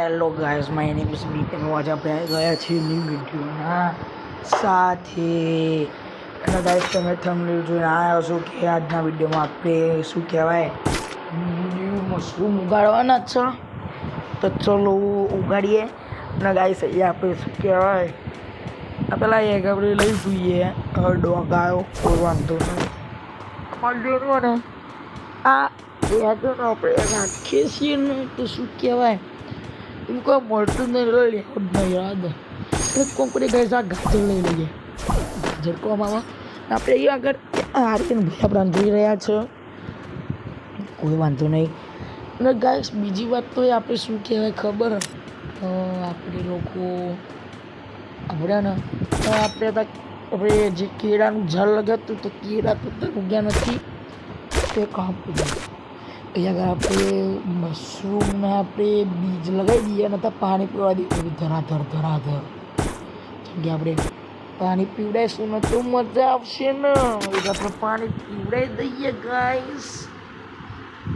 Hello guys, my name is Bipin. આજે આપણે ગયા છીએ ન્યૂ વિડીયોના સાથે. અને ગાઈઝ, તમે થંબનેલ જોઈને આવ્યા છો કે આજના વિડીયોમાં આપણે શું કહેવાય ન્યૂ મશરૂમ ઉગાડવાના જ છે. તો ચલો ઉગાડીએ. અને ગાઈઝ, અહીંયા આપણે શું કહેવાય પેલા એક આપણે લઈ જોઈએ ડોગ આવ્યો, કોઈ વાંધો નહીં. ને આ આપણે રાખીએ છીએ ને તો શું કહેવાય એવું કોઈ મળતું નહીં, લેવું જ નહીં યાદ. એટલે કોમ કરી ગઈ આ ગાજર લઈ લઈએ. ગાજર કોવામાં આપણે અહીંયા આગળ આર્યન ભાઈ આપણા જોઈ રહ્યા છે, કોઈ વાંધો નહીં. અને ગાઈસ, બીજી વાત તો આપણે શું કહેવાય ખબર, આપણે લોકો આપણે ને આપણે જે કેળાનું ઝાડ લગાવ્યું તો કેળા તો ઉગ્યા નથી. તે કામ અહીંયા આગળ આપણે મશરૂમને આપણે બીજ લગાવી દઈએ અને ત્યાં પાણી પીવા દઈએ ધરાધર ધરાધર. કેમ કે આપણે પાણી પીવડાવીશું ને તો મજા આવશે ને, એટલે આપણે પાણી પીવડાવી દઈએ ગાઈસ.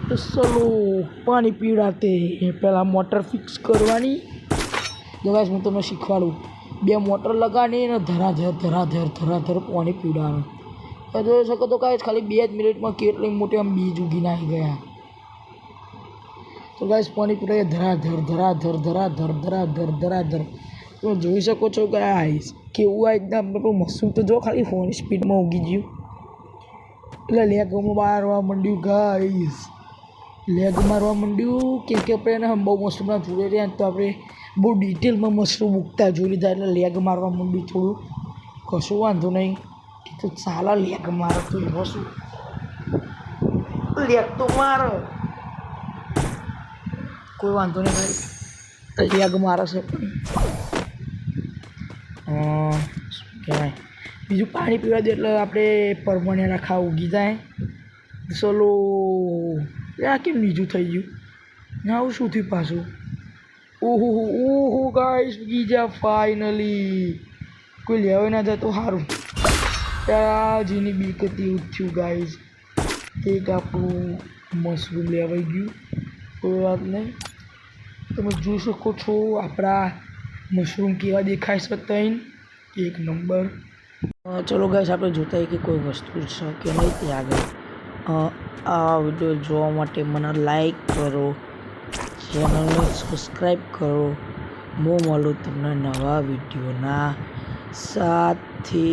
તો ચલો પાણી પીવડાતે પહેલાં મોટર ફિક્સ કરવાની. જો ગાઈસ, હું તમને શીખવાડું. 2 મોટર લગાડી ને ધરાધર ધરાધર ધરાધર પાણી પીવડાવવાનું. જોઈ શકો તો ગાઈસ, ખાલી 2 જ મિનિટમાં કેટલી મોટી આમ બીજ ઉગીને આવી ગયા. તો ગાઈસ, પાણી પીવડાવીએ ધરાધર ધરાધર ધરાધર ધરાધર ધરાધર. તમે જોઈ શકો છો ગાઈસ કેવું આ એકદમ આપણું મશરૂમ તો જો ખાલી ફોન સ્પીડમાં ઉગી ગયું. એટલે લેગ મારવા માંડ્યું ગાઈસ, લેગ મારવા માંડ્યું. કેમ કે આપણે એને બહુ મશરૂમના જોડે રહ્યા તો આપણે બહુ ડિટેલમાં મશરૂમ ઉગતા જોઈ લીધા, એટલે લેગ મારવા માંડ્યું થોડું. કશું વાંધો નહીં, એ તો ચાલે. લેગ મારે તો એવો શું, લેગ તો મારે, કોઈ વાંધો નહીં ભાઈ. લેગ મારે છે પણ શું કહેવાય બીજું પાણી પીવા દે એટલે આપણે પરમાણે રાખા ઉગી જાય. ચલો આ કેમ બીજું થઈ ગયું ને, આવું શું થયું પાછું? ઓહો ઓહો ગાઈસ, ઉગી જા ફાઇનલી. કોઈ લેવાય ના જાય તો સારું. ત્યાં જેની બીક હતી એવું થયું ગાઈસ, એક આપણું મશરૂમ લેવાઈ ગયું. કોઈ વાત નહીં. તમે જોઈ શકો છો આપણા મશરૂમ કેવા દેખાય છે, 3 એક નંબર. ચલો ગાઈસ, આપણે જોતા કે કોઈ વસ્તુ છે કે નહીં તે આગળ. આ વિડીયો જોવા માટે મને લાઈક કરો, ચેનલને સબસ્ક્રાઈબ કરો. હું મળું તમને નવા વિડીયોના સાથે.